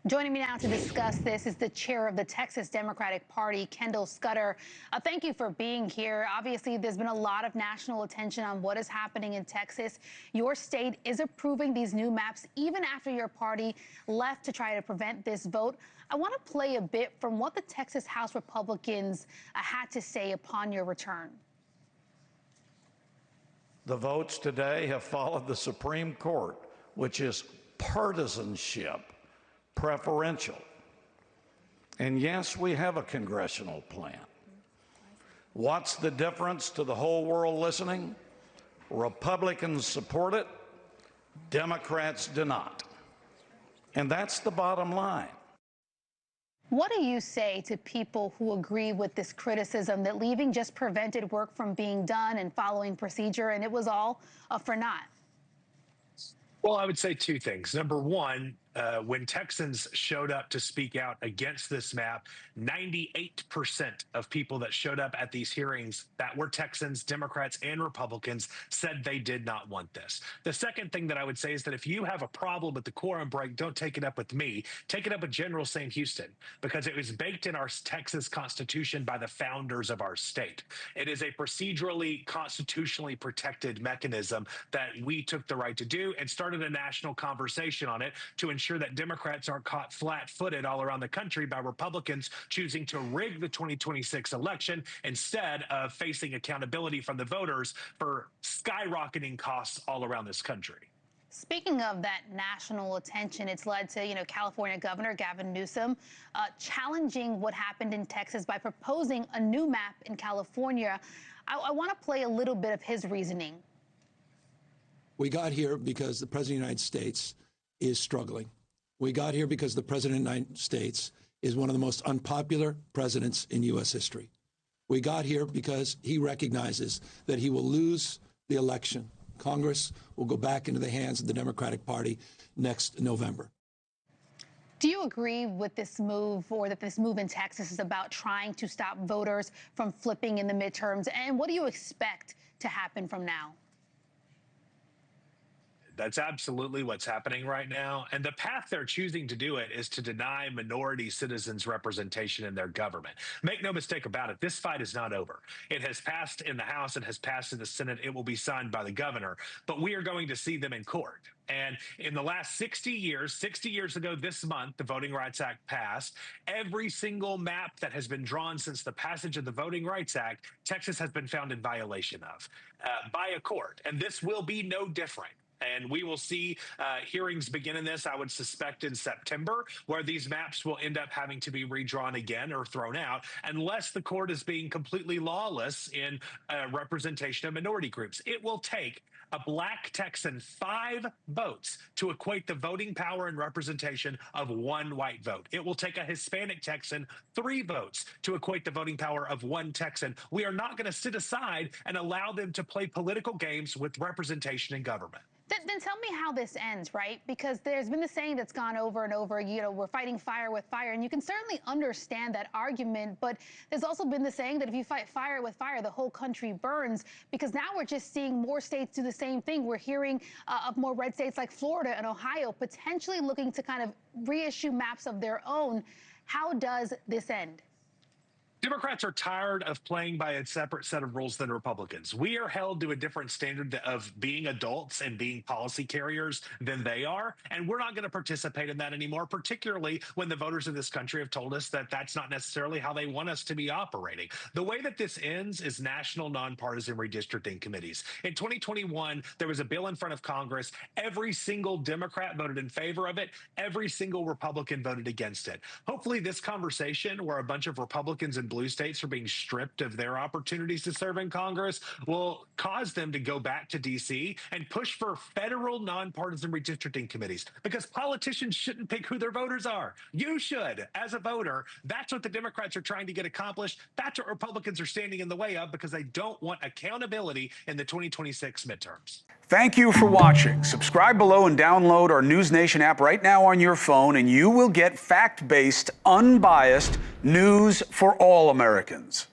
Joining me now to discuss this is the chair of the Texas Democratic Party, Kendall Scudder. Thank you for being here. Obviously, there's been a lot of national attention on what is happening in Texas. Your state is approving these new maps even after your party left to try to prevent this vote. I want to play a bit from what the Texas House Republicans had to say upon your return. The votes today have followed the Supreme Court, which is partisanship preferential. And yes, we have a congressional plan. What's the difference to the whole world listening? Republicans support it, Democrats do not. And that's the bottom line. What do you say to people who agree with this criticism that leaving just prevented work from being done and following procedure, and it was all for naught? Well, I would say two things. Number one, when Texans showed up to speak out against this map, 98% of people that showed up at these hearings that were Texans, Democrats, and Republicans said they did not want this. The second thing that I would say is that if you have a problem with the quorum break, don't take it up with me. Take it up with General St. Houston, because it was baked in our Texas Constitution by the founders of our state. It is a procedurally, constitutionally protected mechanism that we took the right to do and started a national conversation on it to ensure that Democrats aren't caught flat-footed all around the country by Republicans choosing to rig the 2026 election instead of facing accountability from the voters for skyrocketing costs all around this country. Speaking of that national attention, it's led to, California Governor Gavin Newsom challenging what happened in Texas by proposing a new map in California. I want to play a little bit of his reasoning. We got here because the President of the United States is struggling. We got here because the President of the United States is one of the most unpopular presidents in U.S. history. We got here because he recognizes that he will lose the election. Congress will go back into the hands of the Democratic Party next November. Do you agree with this move, or that this move in Texas is about trying to stop voters from flipping in the midterms? And what do you expect to happen from now? That's absolutely what's happening right now. And the path they're choosing to do it is to deny minority citizens representation in their government. Make no mistake about it, this fight is not over. It has passed in the House, it has passed in the Senate, it will be signed by the governor, but we are going to see them in court. And in the last 60 years ago this month, the Voting Rights Act passed. Every single map that has been drawn since the passage of the Voting Rights Act, Texas has been found in violation of by a court. And this will be no different. And we will see hearings begin in this, I would suspect, in September, where these maps will end up having to be redrawn again or thrown out, unless the court is being completely lawless in representation of minority groups. It will take a black Texan 5 votes to equate the voting power and representation of 1 white vote. It will take a Hispanic Texan 3 votes to equate the voting power of 1 Texan. We are not going to sit aside and allow them to play political games with representation in government. Then tell me how this ends, right? Because there's been the saying that's gone over and over, we're fighting fire with fire, and you can certainly understand that argument, but there's also been the saying that if you fight fire with fire, the whole country burns, because now we're just seeing more states do the same thing. We're hearing of more red states like Florida and Ohio potentially looking to kind of reissue maps of their own. How does this end? Democrats are tired of playing by a separate set of rules than Republicans. We are held to a different standard of being adults and being policy carriers than they are, and we're not going to participate in that anymore, particularly when the voters of this country have told us that that's not necessarily how they want us to be operating. The way that this ends is national non-partisan redistricting committees. In 2021, there was a bill in front of Congress. Every single Democrat voted in favor of it. Every single Republican voted against it. Hopefully this conversation, where a bunch of Republicans and blue states are being stripped of their opportunities to serve in Congress, will cause them to go back to D.C. and push for federal nonpartisan redistricting committees, because politicians shouldn't pick who their voters are. You should, as a voter. That's what the Democrats are trying to get accomplished. That's what Republicans are standing in the way of, because they don't want accountability in the 2026 midterms. Thank you for watching. Subscribe below and download our NewsNation app right now on your phone, and you will get fact-based, unbiased news for all Americans.